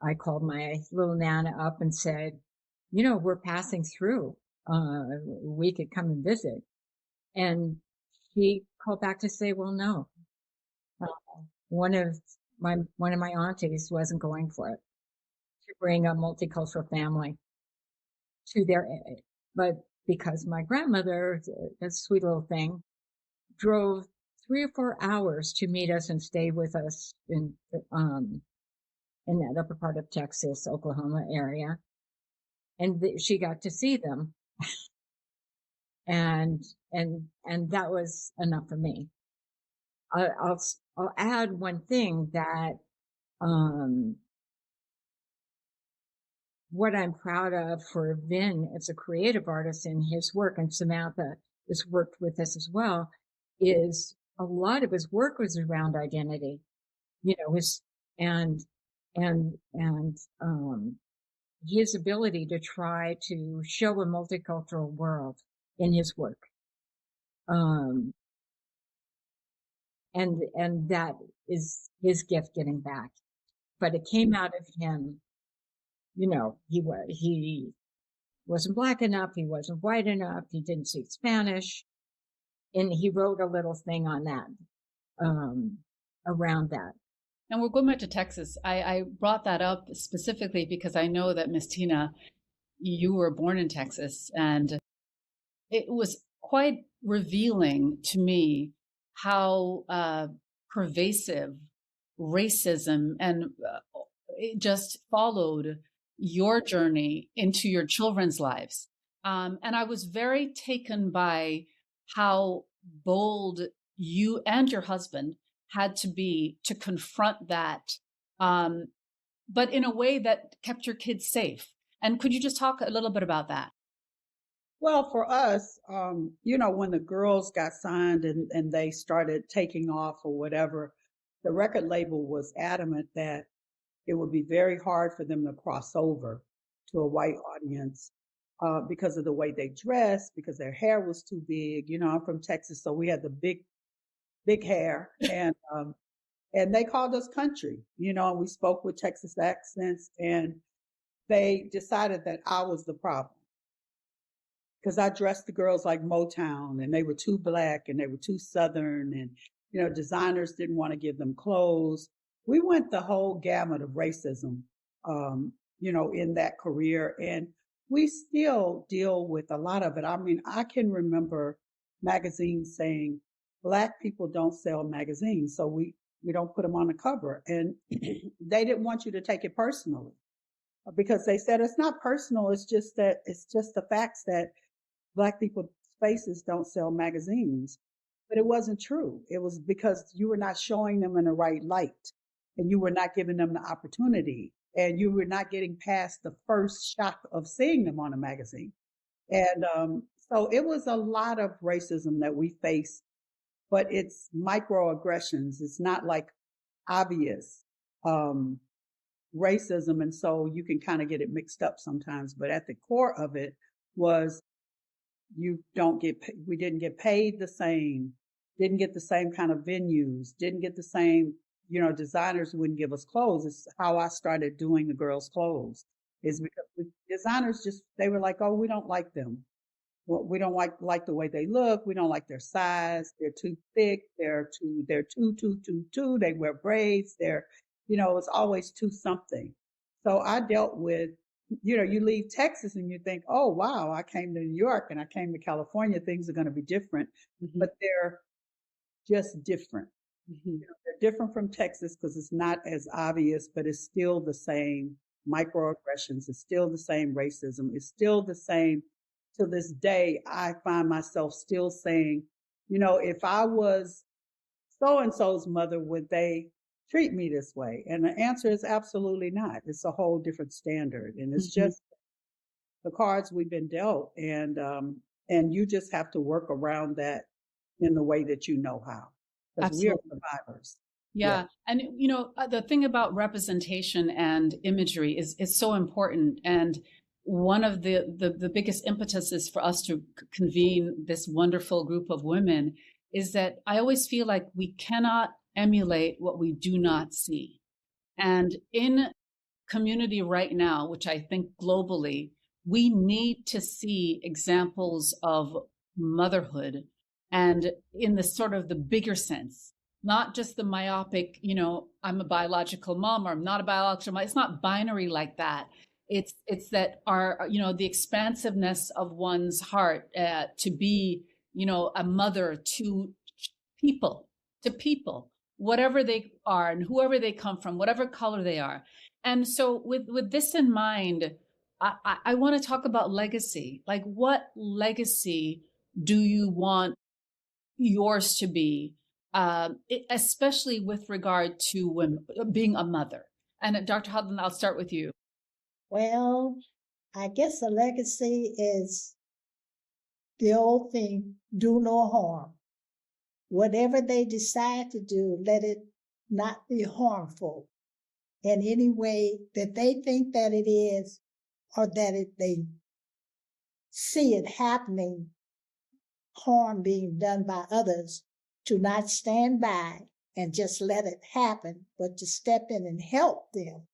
[SPEAKER 3] I called my little Nana up and said, we're passing through. We could come and visit. And she called back to say, well, no. One of my aunties wasn't going for it. to bring a multicultural family to their, but because my grandmother, that sweet little thing, drove 3 or 4 hours to meet us and stay with us in that upper part of Texas, Oklahoma area. And she got to see them. and that was enough for me. I'll add one thing that, what I'm proud of for Vin as a creative artist in his work, and Samantha has worked with us as well, is a lot of his work was around identity, and his ability to try to show a multicultural world in his work. And that is his gift getting back. But it came out of him, he wasn't Black enough, he wasn't white enough, he didn't speak Spanish. And he wrote a little thing on that, around that.
[SPEAKER 2] And we're going back to Texas. I brought that up specifically because I know that Miss Tina, you were born in Texas, and it was quite revealing to me how pervasive racism and it just followed your journey into your children's lives. And I was very taken by how bold you and your husband had to be to confront that, but in a way that kept your kids safe. And could you just talk a little bit about that?
[SPEAKER 5] Well, for us, when the girls got signed and they started taking off or whatever, the record label was adamant that it would be very hard for them to cross over to a white audience because of the way they dressed, because their hair was too big. I'm from Texas, so we had the big hair, and they called us country, and we spoke with Texas accents, and they decided that I was the problem because I dressed the girls like Motown, and they were too Black and they were too Southern, and designers didn't want to give them clothes. We went the whole gamut of racism, in that career, and we still deal with a lot of it. I mean, I can remember magazines saying Black people don't sell magazines, so we don't put them on the cover. And they didn't want you to take it personally because they said it's not personal. It's just the facts that Black people's faces don't sell magazines. But it wasn't true. It was because you were not showing them in the right light, and you were not giving them the opportunity, and you were not getting past the first shock of seeing them on a magazine. And so it was a lot of racism that we faced, but it's microaggressions. It's not like obvious racism. And so you can kind of get it mixed up sometimes. But at the core of it was we didn't get paid the same, didn't get the same kind of venues, didn't get the same, designers wouldn't give us clothes. It's how I started doing the girls' clothes, is because designers they were like, oh, we don't like them. Well, we don't like the way they look. We don't like their size. They're too thick. They're too, they wear braids. It's always too something. So I dealt with, you leave Texas and you think, oh, wow, I came to New York and I came to California. Things are going to be different, but they're just different. They're different from Texas because it's not as obvious, but it's still the same microaggressions. It's still the same racism. It's still the same. To this day, I find myself still saying, if I was so-and-so's mother, would they treat me this way? And the answer is absolutely not. It's a whole different standard. And it's just the cards we've been dealt. And you just have to work around that in the way that you know how. Because we are survivors.
[SPEAKER 2] Yeah. And, the thing about representation and imagery is so important. And one of the biggest impetuses for us to convene this wonderful group of women is that I always feel like we cannot emulate what we do not see. And in community right now, which I think globally, we need to see examples of motherhood, and in the sort of the bigger sense, not just the myopic, I'm a biological mom or I'm not a biological mom. It's not binary like that. It's that the expansiveness of one's heart to be, a mother to people, whatever they are and whoever they come from, whatever color they are. And so with this in mind, I want to talk about legacy. Like, what legacy do you want yours to be, especially with regard to women, being a mother? And Dr. Hudlin, I'll start with you.
[SPEAKER 4] Well, I guess the legacy is the old thing, do no harm. Whatever they decide to do, let it not be harmful in any way that they think that it is, or that they see it happening, harm being done by others, to not stand by and just let it happen, but to step in and help them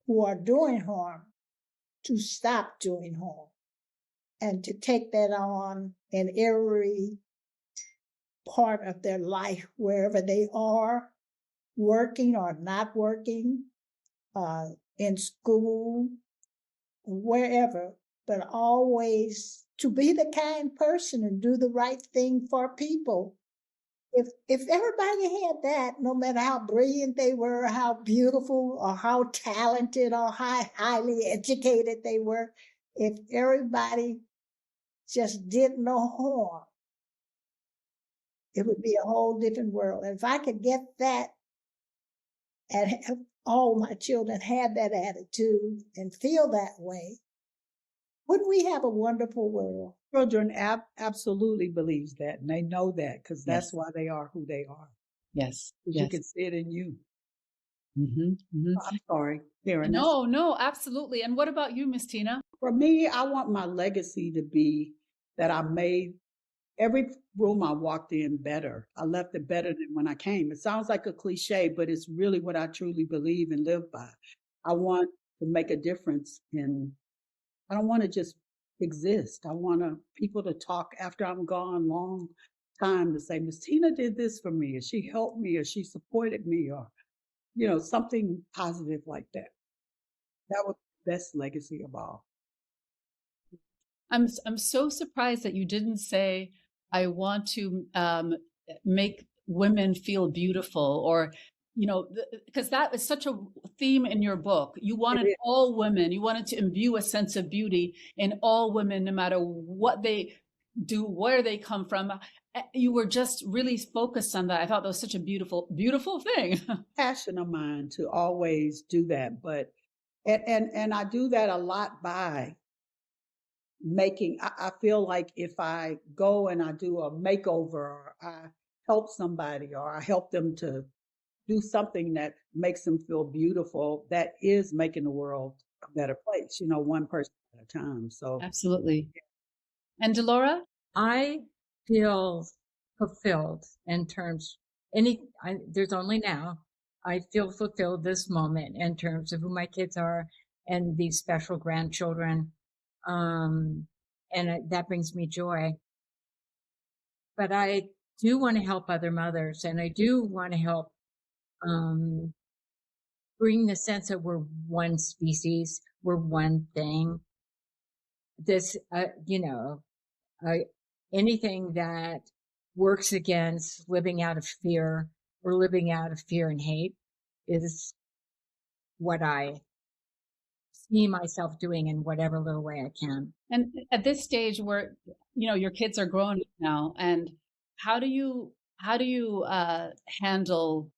[SPEAKER 4] who are doing harm to stop doing harm, and to take that on in every part of their life, wherever they are, working or not working, in school, wherever, but always to be the kind person and do the right thing for people. If everybody had that, no matter how brilliant they were, how beautiful or how talented or how highly educated they were, if everybody just did no harm, it would be a whole different world. And if I could get that and have all my children have that attitude and feel that way, wouldn't we have a wonderful world?
[SPEAKER 5] Children absolutely believes that, and they know that, because that's
[SPEAKER 2] Yes.
[SPEAKER 5] why they are who they are.
[SPEAKER 2] Yes.
[SPEAKER 5] You can see it in you.
[SPEAKER 2] Mm-hmm.
[SPEAKER 5] I'm sorry, Karen.
[SPEAKER 2] No, absolutely. And what about you, Miss Tina?
[SPEAKER 5] For me, I want my legacy to be that I made every room I walked in better. I left it better than when I came. It sounds like a cliche, but it's really what I truly believe and live by. I want to make a difference I don't want to just exist. I want people to talk after I'm gone long time, to say, Miss Tina did this for me, or she helped me, or she supported me, or, something positive like that. That was the best legacy of all.
[SPEAKER 2] I'm so surprised that you didn't say, I want to make women feel beautiful, or, because that is such a theme in your book. You wanted all women, you wanted to imbue a sense of beauty in all women, no matter what they do, where they come from. You were just really focused on that. I thought that was such a beautiful, beautiful thing.
[SPEAKER 5] Passion of mine to always do that. But, and I do that a lot by I feel like if I go and I do a makeover, or I help somebody, or I help them to do something that makes them feel beautiful, that is making the world a better place, one person at a time. So
[SPEAKER 2] absolutely. And Delora?
[SPEAKER 3] I feel fulfilled in terms, there's only now, I feel fulfilled this moment in terms of who my kids are and these special grandchildren. And that brings me joy. But I do want to help other mothers, and I do want to help bring the sense that we're one species, we're one thing. This, anything that works against living out of fear or living out of fear and hate is what I see myself doing in whatever little way I can.
[SPEAKER 2] And at this stage where, your kids are grown now, and how do you handle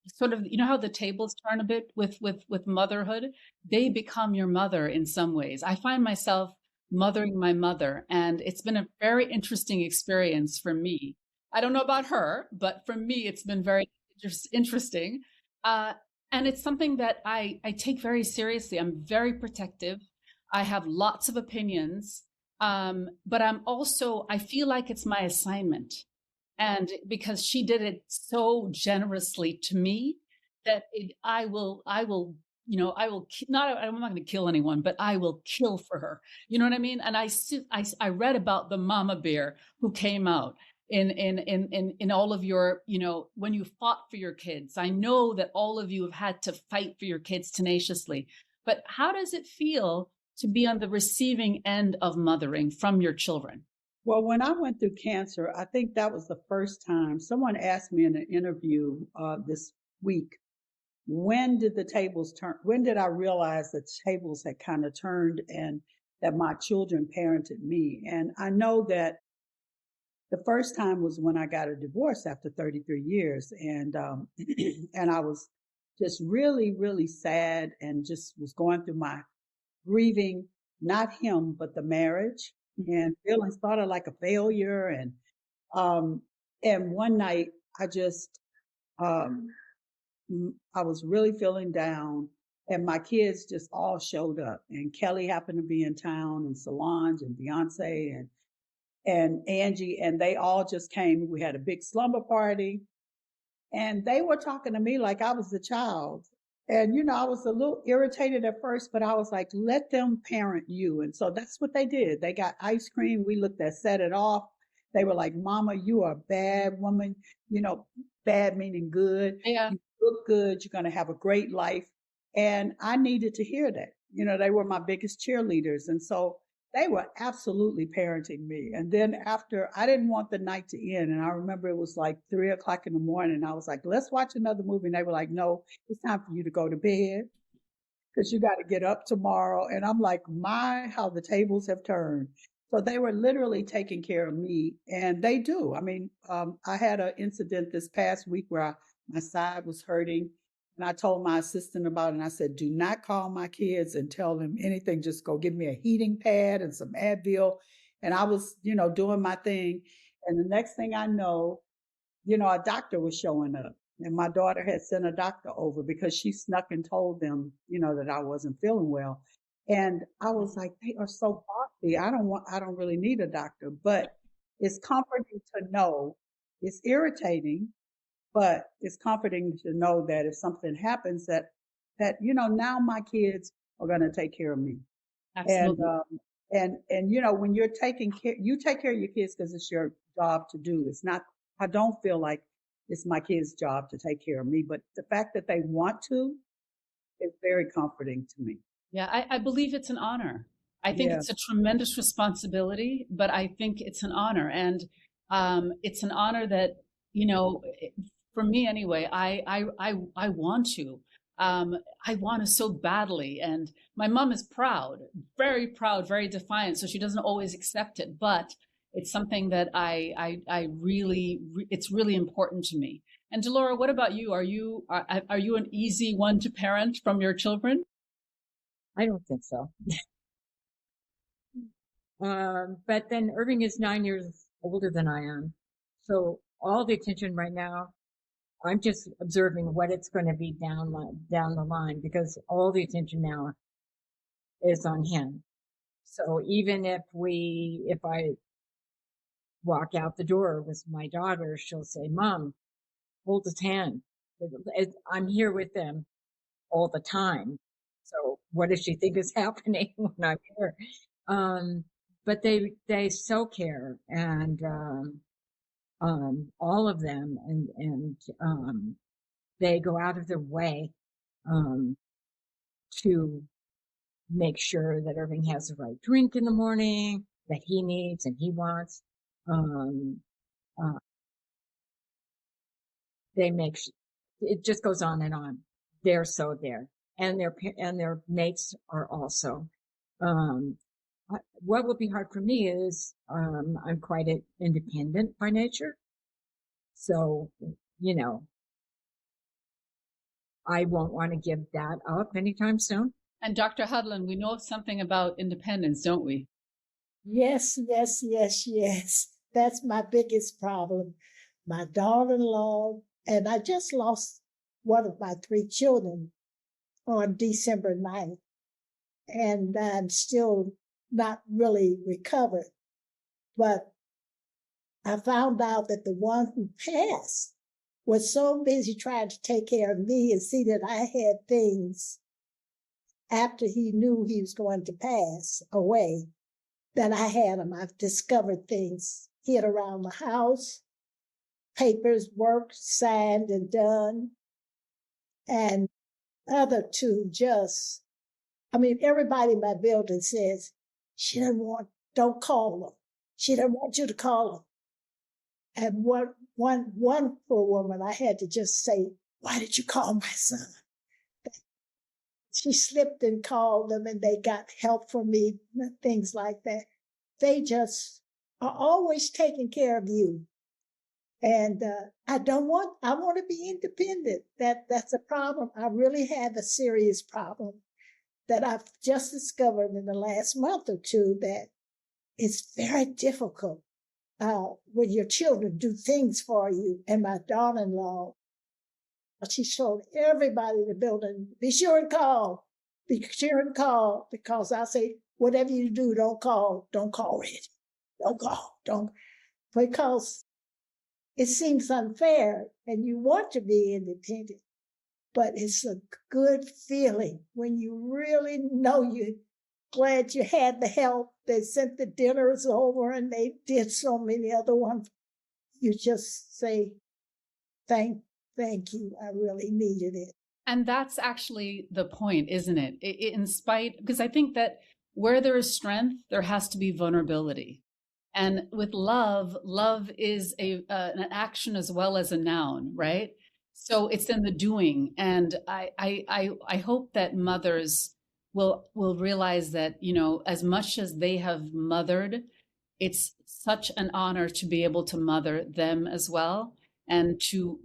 [SPEAKER 2] sort of, how the tables turn a bit with motherhood? They become your mother in some ways. I find myself mothering my mother, and it's been a very interesting experience for me. I don't know about her, but for me, it's been very interesting. And it's something that I take very seriously. I'm very protective. I have lots of opinions, but I feel like it's my assignment. And because she did it so generously to me, that I'm not going to kill anyone, but I will kill for her. You know what I mean? And I read about the mama bear who came out, in all of your, when you fought for your kids. I know that all of you have had to fight for your kids tenaciously, but how does it feel to be on the receiving end of mothering from your children?
[SPEAKER 5] Well, when I went through cancer, I think that was the first time someone asked me in an interview this week, when did the tables turn? When did I realize that tables had kind of turned and that my children parented me? And I know that the first time was when I got a divorce after 33 years. And, and I was just really, really sad and just was going through my grieving, not him, but the marriage, and feeling sort of like a failure. And one night I just, I was really feeling down, and my kids just all showed up, and Kelly happened to be in town, and Solange and Beyonce and Angie, and they all just came. We had a big slumber party, and they were talking to me like I was the child. And, I was a little irritated at first, but I was like, let them parent you. And so that's what they did. They got ice cream. We looked at Set It Off. They were like, Mama, you are a bad woman, bad meaning good.
[SPEAKER 2] Yeah.
[SPEAKER 5] You look good. You're going to have a great life. And I needed to hear that. They were my biggest cheerleaders. And so they were absolutely parenting me. And then after, I didn't want the night to end. And I remember it was like 3:00 in the morning. And I was like, let's watch another movie. And they were like, no, it's time for you to go to bed because you got to get up tomorrow. And I'm like, how the tables have turned. So they were literally taking care of me. And they do. I mean, I had an incident this past week where my side was hurting. And I told my assistant about it, and I said, do not call my kids and tell them anything. Just go give me a heating pad and some Advil. And I was, doing my thing. And the next thing I know, a doctor was showing up. And my daughter had sent a doctor over because she snuck and told them, that I wasn't feeling well. And I was like, they are so bossy. I don't really need a doctor. But it's comforting to know. It's irritating, but it's comforting to know that if something happens that now my kids are going to take care of me.
[SPEAKER 2] Absolutely.
[SPEAKER 5] And when you're taking care, you take care of your kids because it's your job to do. It's not, I don't feel like it's my kids' job to take care of me, but the fact that they want to is very comforting to me.
[SPEAKER 2] Yeah, I believe it's an honor. I think it's a tremendous responsibility, but I think it's an honor. And it's an honor that, for me anyway, I want to. I want to so badly. And my mom is proud, very defiant. So she doesn't always accept it, but it's something that I really, it's really important to me. And Delora, what about you? Are you an easy one to parent from your children?
[SPEAKER 3] I don't think so. But then Irving is 9 years older than I am. So all the attention right now, I'm just observing what it's going to be down the line, because all the attention now is on him. So even if I walk out the door with my daughter, she'll say, Mom, hold his hand. I'm here with them all the time. So what does she think is happening when I'm here? But they so care, and all of them, and they go out of their way to make sure that Irving has the right drink in the morning that he needs and he wants. They make it just goes on and on. They're so there, and their mates are also. What will be hard for me is I'm quite independent by nature. So, I won't want to give that up anytime soon.
[SPEAKER 2] And Dr. Hudlin, we know something about independence, don't we?
[SPEAKER 4] Yes. That's my biggest problem. My daughter-in-law, and I just lost one of my 3 children on December 9th. And I'm still not really recovered. But I found out that the one who passed was so busy trying to take care of me and see that I had things after he knew he was going to pass away that I had him. I've discovered things hid around the house, papers, work, signed and done. And other two just, everybody in my building says, she doesn't want, don't call her. She doesn't want you to call her. And one poor woman, I had to just say, why did you call my son? She slipped and called them and they got help from me, things like that. They just are always taking care of you. And I want to be independent. That's a problem. I really have a serious problem that I've just discovered in the last month or two, that it's very difficult when your children do things for you. And my daughter-in-law, she told everybody in the building, be sure and call, because I say, whatever you do, don't call Reggie. Don't call, because it seems unfair and you want to be independent, but it's a good feeling when you really know you're glad you had the help. They sent the dinners over and they did so many other ones. You just say, thank you. I really needed it.
[SPEAKER 2] And that's actually the point, isn't it? Because I think that where there is strength, there has to be vulnerability. And with love is an action as well as a noun, right? So it's in the doing. And I hope that mothers will realize that, as much as they have mothered, it's such an honor to be able to mother them as well. And to,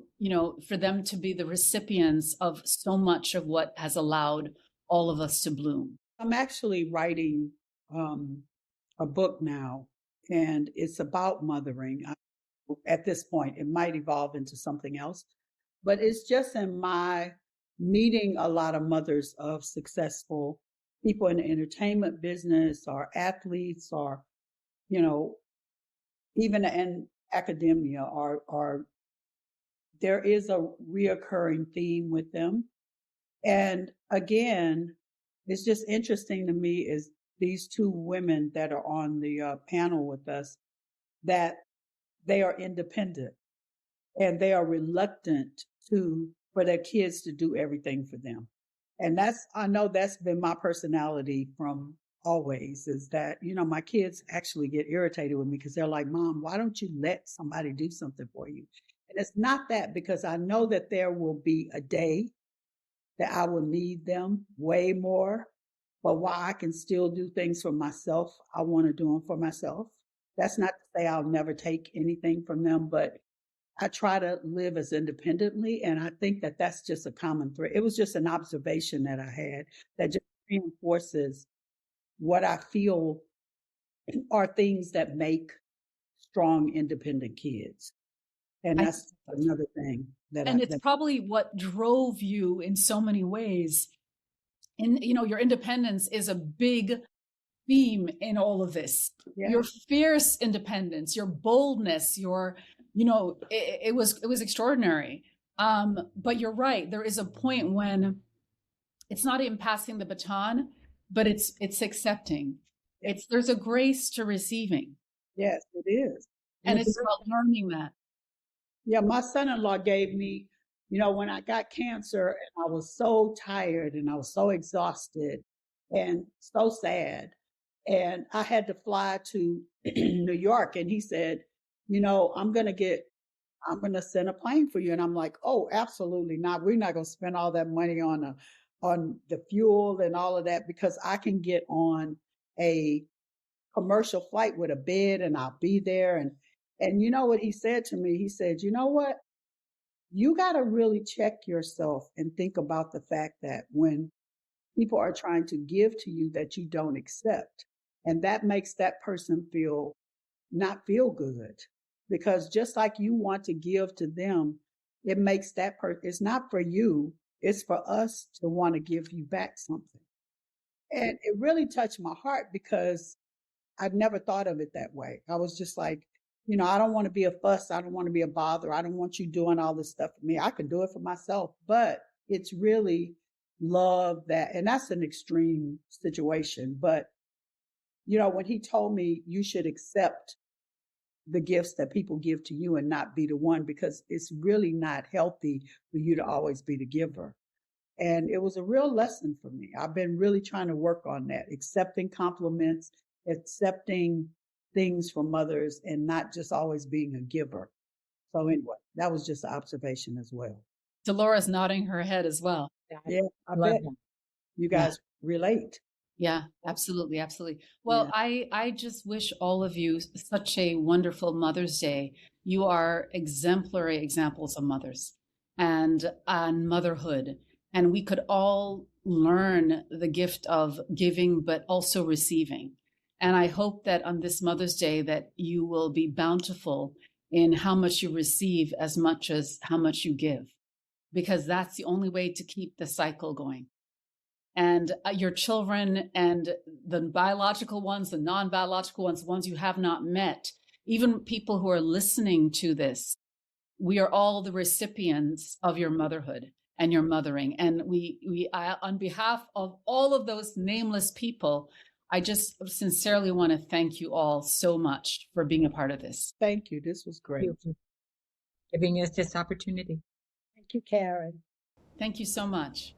[SPEAKER 2] for them to be the recipients of so much of what has allowed all of us to bloom.
[SPEAKER 5] I'm actually writing a book now, and it's about mothering. At this point, it might evolve into something else, but it's just in my meeting a lot of mothers of successful people in the entertainment business or athletes or, even in academia, or there is a reoccurring theme with them. And again, it's just interesting to me is these two women that are on the panel with us, that they are independent and they are reluctant for their kids to do everything for them. And I know that's been my personality from always, is that, my kids actually get irritated with me because they're like, Mom, why don't you let somebody do something for you? And it's not that, because I know that there will be a day that I will need them way more. But while I can still do things for myself, I want to do them for myself. That's not to say I'll never take anything from them, but I try to live as independently. And I think that that's just a common thread. It was just an observation that I had that just reinforces what I feel are things that make strong, independent kids. And that's another thing
[SPEAKER 2] it's probably what drove you in so many ways. And, your independence is a big theme in all of this. Yeah. Your fierce independence, your boldness, it was extraordinary. But you're right. There is a point when it's not even passing the baton, but it's accepting. There's a grace to receiving.
[SPEAKER 5] Yes, it is.
[SPEAKER 2] And it's about learning that.
[SPEAKER 5] Yeah, my son-in-law gave me, when I got cancer and I was so tired and I was so exhausted and so sad, and I had to fly to New York, and he said, I'm going to send a plane for you. And I'm like, oh, absolutely not. We're not going to spend all that money on the fuel and all of that, because I can get on a commercial flight with a bed and I'll be there. And you know what he said to me? He said, you know what? You got to really check yourself and think about the fact that when people are trying to give to you that you don't accept, and that makes that person not feel good, because just like you want to give to them, it makes that person, it's not for you, it's for us to want to give you back something. And it really touched my heart because I'd never thought of it that way. I was just like, I don't want to be a fuss. I don't want to be a bother. I don't want you doing all this stuff for me. I can do it for myself, but it's really love and that's an extreme situation. But, when he told me you should accept the gifts that people give to you and not be the one, because it's really not healthy for you to always be the giver. And it was a real lesson for me. I've been really trying to work on that, accepting compliments, accepting things from others, and not just always being a giver. So anyway, that was just an observation as well.
[SPEAKER 2] Delora's nodding her head as well.
[SPEAKER 5] Yeah, I
[SPEAKER 3] love
[SPEAKER 5] bet
[SPEAKER 3] that.
[SPEAKER 5] you guys relate.
[SPEAKER 2] Yeah, absolutely. Absolutely. Well, I just wish all of you such a wonderful Mother's Day. You are exemplary examples of mothers and on motherhood. And we could all learn the gift of giving, but also receiving. And I hope that on this Mother's Day that you will be bountiful in how much you receive as much as how much you give, because that's the only way to keep the cycle going. And your children and the biological ones, the non-biological ones, the ones you have not met, even people who are listening to this, we are all the recipients of your motherhood and your mothering. And I, on behalf of all of those nameless people, I just sincerely want to thank you all so much for being a part of this.
[SPEAKER 5] Thank you. This was great.
[SPEAKER 3] Thank you for giving us this opportunity.
[SPEAKER 4] Thank you, Karen.
[SPEAKER 2] Thank you so much.